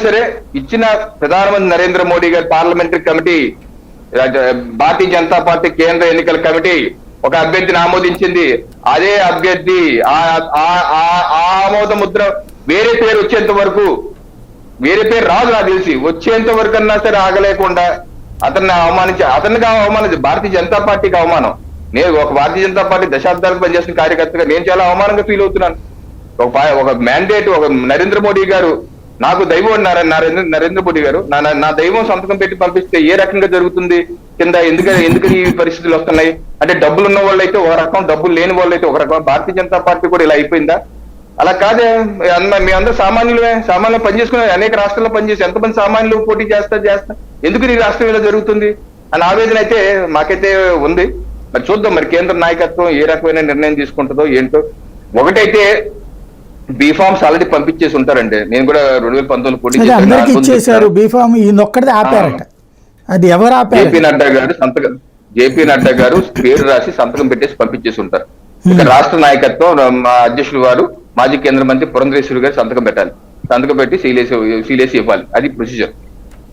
సరే ఇచ్చిన ప్రధానమంత్రి నరేంద్ర మోడీ గారి parliamentary committee, Bharatiya Janata party కేంద్ర ఎన్నికల కమిటీ ఒక అభ్యర్థిని ఆమోదించింది. అదే అభ్యర్థి ఆమోద ముద్ర వేరే పేరు వచ్చేంత వరకు, వేరే పేరు రాదు నాకు తెలిసి, వచ్చేంత వరకు అన్నా సరే ఆగలేకుండా అతన్ని అవమానించి భారతీయ జనతా పార్టీకి అవమానం. నేను ఒక భారతీయ జనతా పార్టీ దశాబ్దాలకు పనిచేసిన కార్యకర్తగా నేను చాలా అవమానంగా ఫీల్ అవుతున్నాను. ఒక మ్యాండేట్, ఒక నరేంద్ర మోడీ గారు నాకు దైవం అన్నారు, నరేంద్ర మోడీ గారు నా దైవం సంతకం పెట్టి పంపిస్తే ఏ రకంగా జరుగుతుంది కింద, ఎందుకు ఈ పరిస్థితులు వస్తున్నాయి అంటే, డబ్బులు ఉన్న వాళ్ళు అయితే ఒక రకం, డబ్బులు లేని వాళ్ళు అయితే ఒక రకం. భారతీయ జనతా పార్టీ కూడా ఇలా అయిపోయిందా? అలా కాదే, మీ అందరూ సామాన్యులు పనిచేసుకునే అనేక రాష్ట్రాల్లో పనిచేసి ఎంతమంది సామాన్యులు పోటీ చేస్తా ఎందుకు ఈ రాష్ట్రం ఇలా జరుగుతుంది అని ఆవేదన అయితే మాకైతే ఉంది. మరి చూద్దాం, మరి కేంద్ర నాయకత్వం ఏ రకమైన నిర్ణయం తీసుకుంటుందో ఏంటో. ఒకటైతే బీఫామ్స్ ఆల్రెడీ పంపించేసి ఉంటారండి. నేను కూడా 2019 పోటీ చేశారు. బీఫామ్ ఈయనొక్కడిదే ఆపారట. అది ఎవరు ఆపారు? జేపీ నడ్డా గారు పేరు రాసి సంతకం పెట్టేసి పంపించేసి ఉంటారు. ఇక రాష్ట్ర నాయకత్వం అధ్యక్షులు వారు, మాజీ కేంద్ర మంత్రి పురంధరేశ్వరి గారు సంతకం పెట్టాలి. సంతకం పెట్టి సీలేసి ఇవ్వాలి. అది ప్రొసీజర్.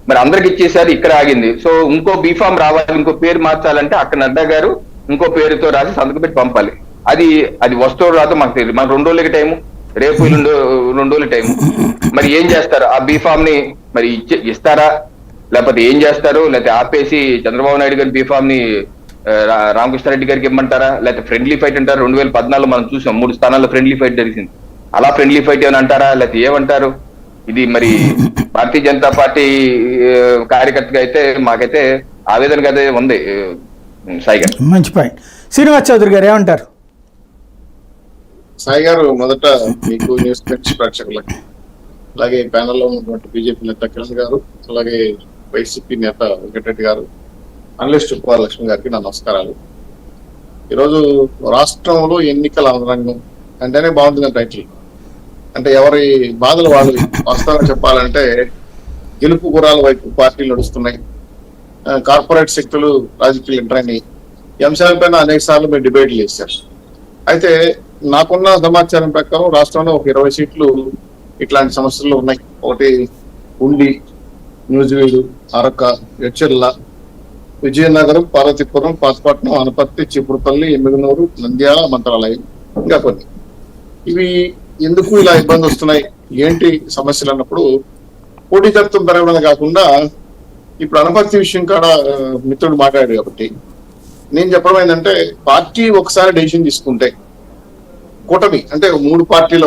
మరి అందరికి ఇచ్చేసారి, ఇక్కడ ఆగింది. సో ఇంకో బీఫామ్ రావాలి, ఇంకో పేరు మార్చాలంటే అక్కడ నడ్డా గారు ఇంకో పేరుతో రాసి సంతకం పెట్టి పంపాలి. అది వస్తువు రాదో మాకు తెలియదు. మాకు 2 రోజులకి టైము, రేపు 2 రోజుల టైం. మరి ఏం చేస్తారు? ఆ బీఫామ్ ని మరి ఇస్తారా, లేకపోతే ఏం చేస్తారు? లేకపోతే ఆపేసి చంద్రబాబు నాయుడు గారి బీఫామ్ ని రామకృష్ణారెడ్డి గారికి ఇమ్మంటారా? లేకపోతే ఫ్రెండ్లీ ఫైట్ అంటారా? 2014 మనం చూసాం 3 స్థానాల్లో ఫ్రెండ్లీ ఫైట్ జరిగింది. అలా ఫ్రెండ్లీ ఫైట్ ఏమని అంటారా, లేకపోతే ఏమంటారు? ఇది మరి భారతీయ జనతా పార్టీ కార్యకర్తగా అయితే మాకైతే ఆవేదనగా అయితే ఉంది. సాయి గారు, మంచి పాయింట్. శ్రీనివాస్ చౌదరి గారు ఏమంటారు? సాయి గారు, మొదట మీకు న్యూస్ ప్రేక్షకులకి, అలాగే ప్యానెల్లో ఉన్నటువంటి బీజేపీ నేత కిరణ్ గారు, అలాగే వైసీపీ నేత వెంకటరెడ్డి గారు, అనలిస్ట్ లక్ష్మి గారికి నా నమస్కారాలు. ఈరోజు రాష్ట్రంలో ఎన్నికల రంగం అంటేనే బాగుంటుంది టైటిల్. అంటే ఎవరి బాధలు వాళ్ళు. వాస్తవంగా చెప్పాలంటే గెలుపు గురాల వైపు పార్టీలు నడుస్తున్నాయి. కార్పొరేట్ శక్తులు రాజకీయాలు ఎంటర్ అయినాయి. ఈ అంశాలపైన అనేక సార్లు మీరు డిబేట్లు చేశారు. అయితే నాకున్న సమాచారం ప్రకారం రాష్ట్రంలో ఒక 20 సీట్లు ఇట్లాంటి సమస్యలు ఉన్నాయి. ఒకటి ఉండి, న్యూజివీడు, అరక, ఎచ్చెర్ల, విజయనగరం, పార్వతీపురం, పాతపట్నం, అనపర్తి, చీపురుపల్లి, ఎమ్మిగనూరు, నంద్యాల, మంత్రాలయం, ఇంకా కొన్ని. ఇవి ఎందుకు ఇలా ఇబ్బంది వస్తున్నాయి, ఏంటి సమస్యలు అన్నప్పుడు పోటీతత్వం పెరగడం కాకుండా ఇప్పుడు అనపర్తి విషయం కాడ మిత్రుడు మాట్లాడాడు కాబట్టి నేను చెప్పడం ఏంటంటే, పార్టీ ఒకసారి డెసిషన్ తీసుకుంటే కూటమి అంటే 3 పార్టీల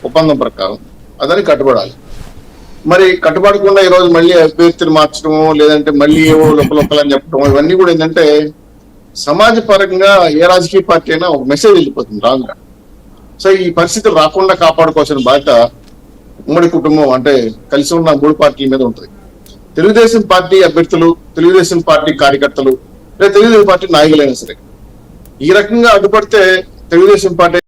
ఒప్పందం ప్రకారం అదని కట్టుబడాలి. మరి కట్టుబడకుండా ఈరోజు మళ్ళీ అభ్యర్థిని మార్చడం, లేదంటే మళ్ళీ ఏవో లోపలని చెప్పడం, ఇవన్నీ కూడా ఏంటంటే సమాజ పరంగా ఏ రాజకీయ పార్టీ అయినా ఒక మెసేజ్ వెళ్ళిపోతుంది రాంగ్గా. సో ఈ పరిస్థితులు రాకుండా కాపాడుకోవాల్సిన బాధ్యత ఉమ్మడి కుటుంబం అంటే కలిసి ఉన్న 3 పార్టీల మీద ఉంటుంది. తెలుగుదేశం పార్టీ అభ్యర్థులు, తెలుగుదేశం పార్టీ కార్యకర్తలు, లేదా తెలుగుదేశం పార్టీ నాయకులైనా సరే ఈ రకంగా అడ్డుపడితే తెలుగుదేశం పార్టీ